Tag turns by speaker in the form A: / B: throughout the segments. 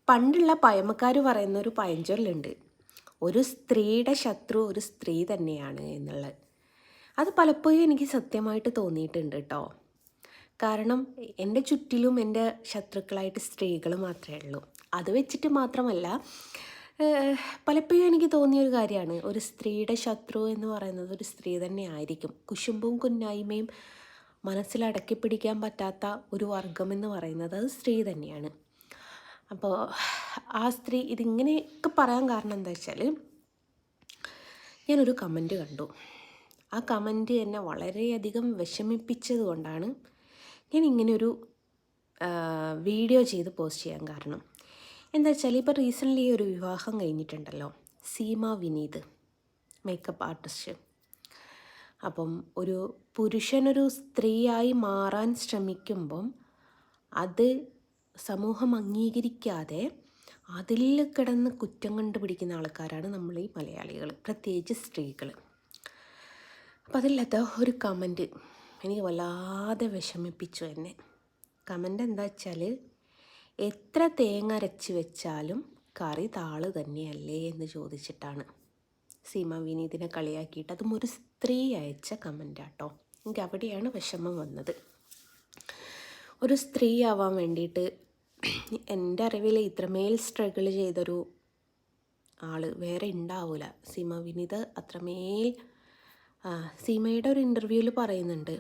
A: പണ്ടുള്ള പഴമക്കാർ പറയുന്ന ഒരു പഴഞ്ചൊല്ലുണ്ട്, ഒരു സ്ത്രീയുടെ ശത്രു ഒരു സ്ത്രീ തന്നെയാണ് എന്നുള്ളത്. അത് പലപ്പോഴും എനിക്ക് സത്യമായിട്ട് തോന്നിയിട്ടുണ്ട് കേട്ടോ. കാരണം എൻ്റെ ചുറ്റിലും എൻ്റെ ശത്രുക്കളായിട്ട് സ്ത്രീകൾ മാത്രമേ ഉള്ളൂ. അത് വെച്ചിട്ട് മാത്രമല്ല, പലപ്പോഴും എനിക്ക് തോന്നിയൊരു കാര്യമാണ്, ഒരു സ്ത്രീയുടെ ശത്രു എന്ന് പറയുന്നത് ഒരു സ്ത്രീ തന്നെ ആയിരിക്കും. കുശുമ്പും കുന്നായ്മയും മനസ്സിലടക്കി പിടിക്കാൻ പറ്റാത്ത ഒരു വർഗമെന്ന് പറയുന്നത് അത് സ്ത്രീ തന്നെയാണ്. അപ്പോൾ ആ സ്ത്രീ ഇതിങ്ങനെയൊക്കെ പറയാൻ കാരണം എന്താ വെച്ചാൽ, ഞാനൊരു കമൻറ്റ് കണ്ടു. ആ കമൻറ്റ് എന്നെ വളരെയധികം വിഷമിപ്പിച്ചത് കൊണ്ടാണ് ഞാൻ ഇങ്ങനെയൊരു വീഡിയോ ചെയ്ത് പോസ്റ്റ് ചെയ്യാൻ കാരണം. എന്താ വെച്ചാൽ, ഇപ്പോൾ റീസെൻ്റ്ലി ഒരു വിവാഹം കഴിഞ്ഞിട്ടുണ്ടല്ലോ, സീമ വിനീത്, മേക്കപ്പ് ആർട്ടിസ്റ്റ്. അപ്പം ഒരു പുരുഷനൊരു സ്ത്രീയായി മാറാൻ ശ്രമിക്കുമ്പം അത് സമൂഹം അംഗീകരിക്കാതെ അതിൽ കിടന്ന് കുറ്റം കണ്ടുപിടിക്കുന്ന ആൾക്കാരാണ് നമ്മൾ ഈ മലയാളികൾ, പ്രത്യേകിച്ച് സ്ത്രീകൾ. അപ്പം അതില്ലാത്ത ഒരു കമൻറ്റ് എനിക്ക് വല്ലാതെ വിഷമിപ്പിച്ചു എന്നെ. കമൻ്റ് എന്താ വെച്ചാൽ, എത്ര തേങ്ങ അരച്ച് വെച്ചാലും കറി താള് തന്നെയല്ലേ എന്ന് ചോദിച്ചിട്ടാണ് സീമ വിനീതിനെ കളിയാക്കിയിട്ട്. അതും ഒരു സ്ത്രീ അയച്ച കമൻറ്റാട്ടോ. എനിക്ക് അവിടെയാണ് വിഷമം വന്നത്. ഒരു സ്ത്രീ ആവാൻ വേണ്ടിയിട്ട് എൻ്റെ അറിവിൽ ഇത്രമേൽ സ്ട്രഗിൾ ചെയ്തൊരു ആൾ വേറെ ഉണ്ടാവില്ല. സീമ വിനീത് അത്രമേൽ സീമയുടെ ഒരു ഇൻ്റർവ്യൂവിൽ പറയുന്നുണ്ട്,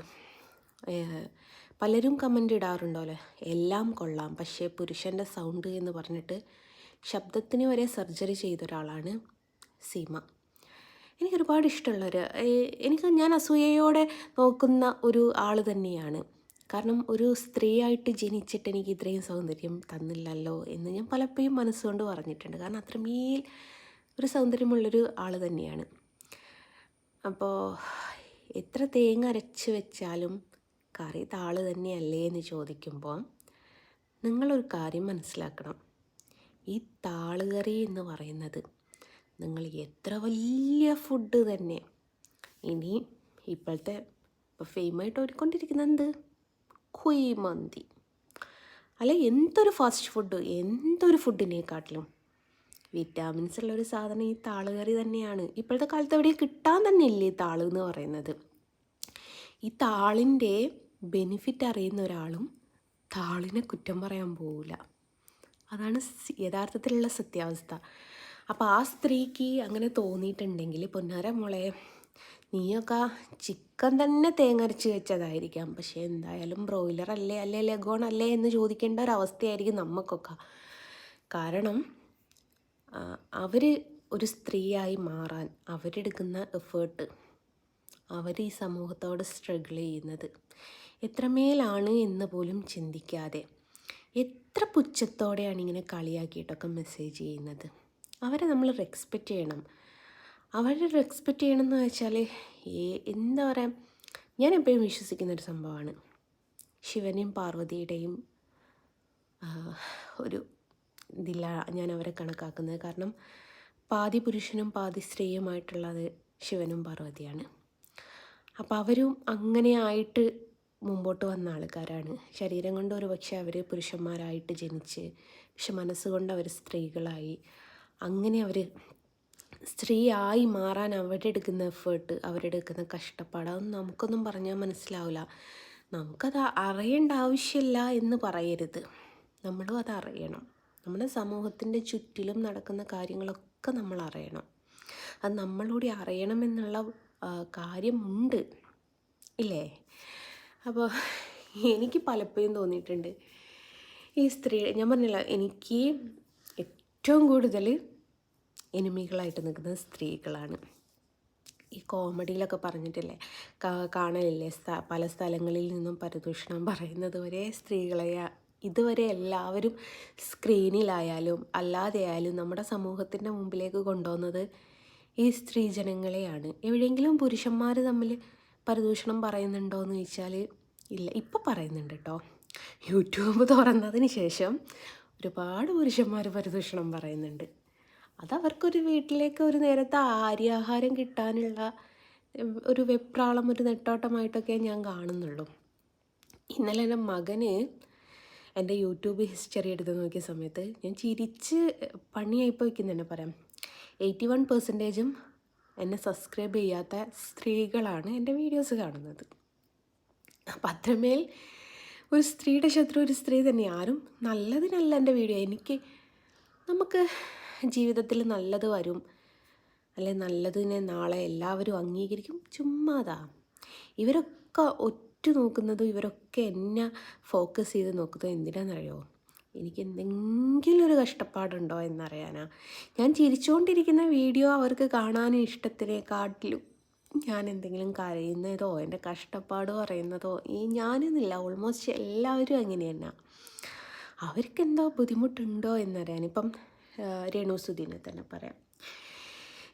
A: പലരും കമൻ്റ് ഇടാറുണ്ടല്ലോ, എല്ലാം കൊള്ളാം പക്ഷേ പുരുഷൻ്റെ സൗണ്ട് എന്ന് പറഞ്ഞിട്ട് ശബ്ദത്തിന് വരെ സർജറി ചെയ്തൊരാളാണ് സീമ. എനിക്ക് ഒരുപാട് ഇഷ്ടമുള്ളൊരു, ഞാൻ അസൂയയോടെ നോക്കുന്ന ഒരു ആൾ തന്നെയാണ്. കാരണം ഒരു സ്ത്രീയായിട്ട് ജനിച്ചിട്ട് എനിക്ക് ഇത്രയും സൗന്ദര്യം തന്നില്ലല്ലോ എന്ന് ഞാൻ പലപ്പോഴും മനസ്സുകൊണ്ട് പറഞ്ഞിട്ടുണ്ട്. കാരണം അത്രമേൽ ഒരു സൗന്ദര്യമുള്ളൊരു ആൾ തന്നെയാണ്. അപ്പോൾ എത്ര തേങ്ങ അരച്ച് വെച്ചാലും കറി താള് തന്നെയല്ലേ എന്ന് ചോദിക്കുമ്പോൾ നിങ്ങളൊരു കാര്യം മനസ്സിലാക്കണം. ഈ താള് കറി എന്ന് പറയുന്നത് നിങ്ങൾ എത്ര വലിയ ഫുഡ് തന്നെ, ഇനി ഇപ്പോഴത്തെ ഇപ്പോൾ ഫെയിമായിട്ട് ഓടിക്കൊണ്ടിരിക്കുന്ന എന്ത് കുഴിമന്തി അല്ലെ, എന്തൊരു ഫാസ്റ്റ് ഫുഡ്, എന്തൊരു ഫുഡിനെക്കാട്ടിലും വിറ്റാമിൻസ് ഉള്ളൊരു സാധനം ഈ താള് കറി തന്നെയാണ്. ഇപ്പോഴത്തെ കാലത്ത് എവിടെയും കിട്ടാൻ തന്നെ ഇല്ലേ ഈ താള് എന്ന് പറയുന്നത്. ഈ താളിൻ്റെ ബെനിഫിറ്റ് അറിയുന്ന ഒരാളും താളിനെ കുറ്റം പറയാൻ പോവില്ല. അതാണ് യഥാർത്ഥത്തിലുള്ള സത്യാവസ്ഥ. അപ്പോൾ ആ സ്ത്രീക്ക് അങ്ങനെ തോന്നിയിട്ടുണ്ടെങ്കിൽ, പൊന്നാര മോളെ, നീയൊക്കെ ചിക്കൻ തന്നെ തേങ്ങരച്ച് വെച്ചതായിരിക്കാം, പക്ഷേ എന്തായാലും ബ്രോയിലർ അല്ലേ, അല്ലേ ലഗോൺ അല്ലേ എന്ന് ചോദിക്കേണ്ട ഒരവസ്ഥയായിരിക്കും നമുക്കൊക്കെ. കാരണം അവർ ഒരു സ്ത്രീയായി മാറാൻ അവരെടുക്കുന്ന എഫേർട്ട്, അവർ ഈ സമൂഹത്തോട് സ്ട്രഗിൾ ചെയ്യുന്നത് എത്രമേലാണ് എന്ന് പോലും ചിന്തിക്കാതെ എത്ര പുച്ഛത്തോടെയാണ് ഇങ്ങനെ കളിയാക്കിയിട്ടൊക്കെ മെസ്സേജ് ചെയ്യുന്നത്. അവരെ നമ്മൾ റെസ്പെക്റ്റ് ചെയ്യണം. അവരെ റെസ്പെക്റ്റ് ചെയ്യണം എന്ന് വെച്ചാൽ എന്താ പറയുക, ഞാൻ എപ്പോഴും വിശ്വസിക്കുന്നൊരു സംഭവമാണ്, ശിവനെയും പാർവതിയുടെയും ഒരു ഇതിലാണ് ഞാൻ അവരെ കണക്കാക്കുന്നത്. കാരണം പാതി പുരുഷനും പാതി സ്ത്രീയുമായിട്ടുള്ളത് ശിവനും പാർവതിയാണ്. അപ്പോൾ അവരും അങ്ങനെ ആയിട്ട് മുമ്പോട്ട് വന്ന ആൾക്കാരാണ്. ശരീരം കൊണ്ട് ഒരു പക്ഷേ അവർ പുരുഷന്മാരായിട്ട് ജനിച്ച്, പക്ഷെ മനസ്സുകൊണ്ട് അവർ സ്ത്രീകളായി. അങ്ങനെ അവർ സ്ത്രീയായി മാറാൻ അവരെടുക്കുന്ന എഫേർട്ട്, അവരെടുക്കുന്ന കഷ്ടപ്പാട്, അതൊന്നും നമുക്കൊന്നും പറഞ്ഞാൽ മനസ്സിലാവില്ല. നമുക്കത് അറിയേണ്ട ആവശ്യമില്ല എന്ന് പറയരുത്, നമ്മളും അത് അറിയണം. നമ്മുടെ സമൂഹത്തിൻ്റെ ചുറ്റിലും നടക്കുന്ന കാര്യങ്ങളൊക്കെ നമ്മൾ അറിയണം. അത് നമ്മളൂടെ അറിയണമെന്നുള്ള കാര്യമുണ്ട് ഇല്ലേ. അപ്പോൾ എനിക്ക് പലപ്പോഴും തോന്നിയിട്ടുണ്ട്, ഈ സ്ത്രീ, ഞാൻ പറഞ്ഞില്ല, എനിക്ക് ഏറ്റവും കൂടുതൽ എനിമികളായിട്ട് നിൽക്കുന്നത് സ്ത്രീകളാണ്. ഈ കോമഡിയിലൊക്കെ പറഞ്ഞിട്ടില്ലേ, കാണലില്ലേ, പല സ്ഥലങ്ങളിൽ നിന്നും പരദൂഷണം പറയുന്നത് വരെ സ്ത്രീകളെ ഇതുവരെ എല്ലാവരും സ്ക്രീനിലായാലും അല്ലാതെയായാലും നമ്മുടെ സമൂഹത്തിൻ്റെ മുമ്പിലേക്ക് കൊണ്ടുവന്നത് ഈ സ്ത്രീജനങ്ങളെയാണ്. എവിടെയെങ്കിലും പുരുഷന്മാർ തമ്മിൽ പരദൂഷണം പറയുന്നുണ്ടോ എന്ന് ചോദിച്ചാൽ ഇല്ല. ഇപ്പോൾ പറയുന്നുണ്ട് കേട്ടോ, യൂട്യൂബ് തുറന്നതിന് ശേഷം ഒരുപാട് പുരുഷന്മാർ പരദൂഷണം പറയുന്നുണ്ട്. അതവർക്കൊരു വീട്ടിലേക്ക് ഒരു നേരത്തെ ആഹാരം കിട്ടാനുള്ള ഒരു വെപ്രാളം, ഒരു നെട്ടോട്ടമായിട്ടൊക്കെ ഞാൻ കാണുന്നുള്ളൂ. ഇന്നലെ എൻ്റെ മകന് എൻ്റെ യൂട്യൂബ് ഹിസ്റ്ററി എടുത്ത് നോക്കിയ സമയത്ത് ഞാൻ ചിരിച്ച് പണിയായിപ്പോൾ വയ്ക്കുന്നുതന്നെ പറയാം. 81% എന്നെ സബ്സ്ക്രൈബ് ചെയ്യാത്ത സ്ത്രീകളാണ് എൻ്റെ വീഡിയോസ് കാണുന്നത്. അപ്പം അത്രമേൽ ഒരു സ്ത്രീയുടെ ശത്രു ഒരു സ്ത്രീ തന്നെ. ആരും നല്ലതിനല്ല എൻ്റെ വീഡിയോ. നമുക്ക് ജീവിതത്തിൽ നല്ലത് വരും, അല്ലെ നല്ലതിനെ നാളെ എല്ലാവരും അംഗീകരിക്കും. ചുമ്മാതാ ഇവരൊക്കെ നോക്കുന്നതും ഇവരൊക്കെ എന്നെ ഫോക്കസ് ചെയ്ത് നോക്കുന്നതും എന്തിനാണെന്നറിയോ? എനിക്ക് എന്തെങ്കിലും ഒരു കഷ്ടപ്പാടുണ്ടോ എന്നറിയാനാ. ഞാൻ ചിരിച്ചുകൊണ്ടിരിക്കുന്ന വീഡിയോ അവർക്ക് കാണാനും ഇഷ്ടത്തിനെക്കാട്ടിലും ഞാൻ എന്തെങ്കിലും കരയുന്നതോ എൻ്റെ കഷ്ടപ്പാട് പറയുന്നതോ ഞാനെന്നില്ല, ഓൾമോസ്റ്റ് എല്ലാവരും അങ്ങനെ തന്നെ. അവർക്കെന്തോ ബുദ്ധിമുട്ടുണ്ടോ എന്നറിയാൻ. ഇപ്പം രേണുസുധീനെ തന്നെ പറയാം.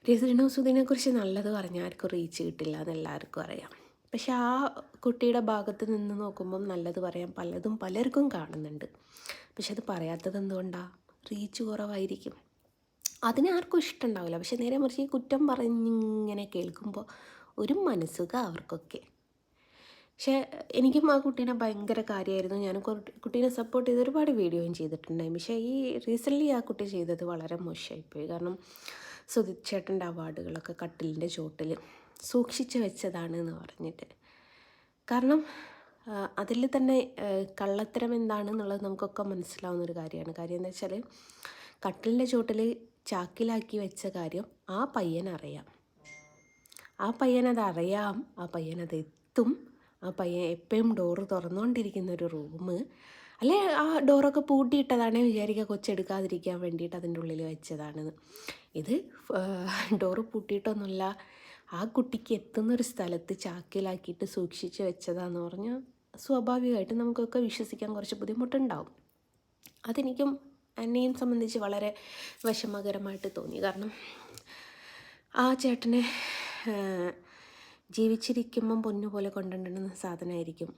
A: രേണുസുധീനെക്കുറിച്ച് നല്ലത് പറഞ്ഞാൽ ആർക്കും റീച്ച് കിട്ടില്ല എന്നെല്ലാവർക്കും അറിയാം. പക്ഷെ ആ കുട്ടിയുടെ ഭാഗത്ത് നിന്ന് നോക്കുമ്പം നല്ലത് പറയാൻ പലർക്കും കാണുന്നുണ്ട്. പക്ഷെ അത് പറയാത്തത് എന്തുകൊണ്ടാണ്? റീച്ച് കുറവായിരിക്കും. അതിനാർക്കും ഇഷ്ടമുണ്ടാവില്ല. പക്ഷെ നേരെ മറിച്ച് ഈ കുറ്റം പറഞ്ഞിങ്ങനെ കേൾക്കുമ്പോൾ ഒരു മനസ്സുക അവർക്കൊക്കെ. പക്ഷേ എനിക്കും ആ കുട്ടീനെ ഭയങ്കര കാര്യമായിരുന്നു. ഞാൻ കുട്ടീനെ സപ്പോർട്ട് ചെയ്ത് ഒരുപാട് വീഡിയോയും ചെയ്തിട്ടുണ്ടായി. പക്ഷേ ഈ റീസെൻ്റ്ലി ആ കുട്ടി ചെയ്തത് വളരെ മോശമായിപ്പോയി. കാരണം സുജിത് ചേട്ടൻ്റെ അവാർഡുകളൊക്കെ കട്ടിലിൻ്റെ ചോട്ടിൽ സൂക്ഷിച്ച് വെച്ചതാണ് എന്ന് പറഞ്ഞിട്ട്. കാരണം അതിൽ തന്നെ കള്ളത്തരം എന്താണെന്നുള്ളത് നമുക്കൊക്കെ മനസ്സിലാവുന്നൊരു കാര്യമാണ്. കാര്യം എന്താ വെച്ചാൽ കട്ടിലിൻ്റെ ചോട്ടിൽ ചാക്കിലാക്കി വെച്ച കാര്യം ആ പയ്യനറിയാം. ആ പയ്യനതറിയാം, ആ പയ്യനതെത്തും. ആ പയ്യൻ എപ്പോഴും ഡോറ് തുറന്നുകൊണ്ടിരിക്കുന്ന ഒരു റൂം, അല്ലെ ആ ഡോറൊക്കെ പൂട്ടിയിട്ടതാണേ വിചാരിക്കുക കൊച്ചെടുക്കാതിരിക്കാൻ വേണ്ടിയിട്ട് അതിൻ്റെ ഉള്ളിൽ വെച്ചതാണെന്ന്. ഇത് ഡോറ് പൂട്ടിയിട്ടൊന്നുമില്ല, ആ കുട്ടിക്ക് എത്തുന്നൊരു സ്ഥലത്ത് ചാക്കിലാക്കിയിട്ട് സൂക്ഷിച്ച് വെച്ചതാന്ന് പറഞ്ഞാൽ സ്വാഭാവികമായിട്ട് നമുക്കൊക്കെ വിശ്വസിക്കാൻ കുറച്ച് ബുദ്ധിമുട്ടുണ്ടാവും. അതെനിക്കും എന്നെയും സംബന്ധിച്ച് വളരെ വിഷമകരമായിട്ട് തോന്നി. കാരണം ആ ചേട്ടനെ ജീവിച്ചിരിക്കുമ്പം പൊന്നുപോലെ കൊണ്ടുവരുന്ന സാധനമായിരിക്കും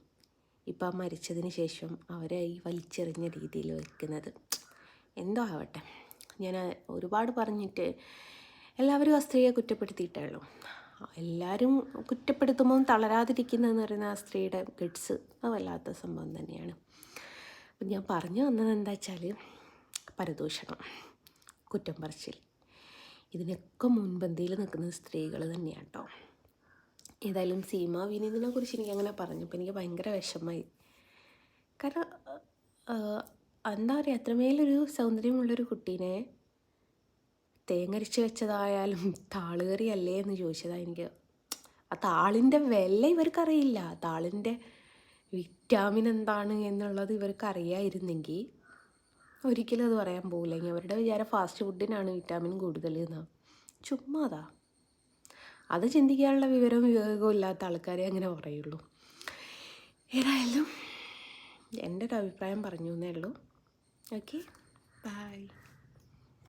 A: ഇപ്പം മരിച്ചതിന് ശേഷം അവരെ ഈ വലിച്ചെറിഞ്ഞ രീതിയിൽ വെക്കുന്നത്. എന്തോ ആവട്ടെ, ഞാൻ ഒരുപാട് പറഞ്ഞിട്ട് എല്ലാവരും ആ സ്ത്രീയെ കുറ്റപ്പെടുത്തിയിട്ടേ ഉള്ളൂ. എല്ലാവരും കുറ്റപ്പെടുത്തുമ്പം തളരാതിരിക്കുന്നതെന്ന് പറയുന്ന ആ സ്ത്രീയുടെ ഗട്സ് അത് വല്ലാത്ത സംഭവം തന്നെയാണ്. അപ്പം ഞാൻ പറഞ്ഞു വന്നത് എന്താ വെച്ചാൽ പരദൂഷണം, കുറ്റം പറച്ചിൽ, ഇതിനൊക്കെ മുൻപന്തിയിൽ നിൽക്കുന്നത് സ്ത്രീകൾ തന്നെയാണ് കേട്ടോ. ഏതായാലും സീമ വിനീതിനെ കുറിച്ച് എനിക്കങ്ങനെ പറഞ്ഞപ്പോൾ എനിക്ക് ഭയങ്കര വിഷമമായി. കാരണം എന്താ പറയുക, അത്രമേലൊരു സൗന്ദര്യമുള്ളൊരു കുട്ടീനെ തേങ്ങരിച്ച് വെച്ചതായാലും താളുകറി അല്ലേ എന്ന് ചോദിച്ചതാണ് എനിക്ക്. ആ താളിൻ്റെ വില ഇവർക്കറിയില്ല, താളിൻ്റെ വിറ്റാമിൻ എന്താണ് എന്നുള്ളത് ഇവർക്കറിയായിരുന്നെങ്കിൽ ഒരിക്കലും അത് പറയാൻ പോകില്ല. ഇനി അവരുടെ വിചാരം ഫാസ്റ്റ് ഫുഡിനാണ് വിറ്റാമിൻ കൂടുതൽ എന്നാണ്. ചുമ്മാതാ. അത് ചിന്തിക്കാനുള്ള വിവേകവും ഇല്ലാത്ത ആൾക്കാരെ അങ്ങനെ പറയുള്ളൂ. ഏതായാലും എൻ്റെ ഒരു അഭിപ്രായം പറഞ്ഞു എന്നേ ഉള്ളൂ. Okay, by.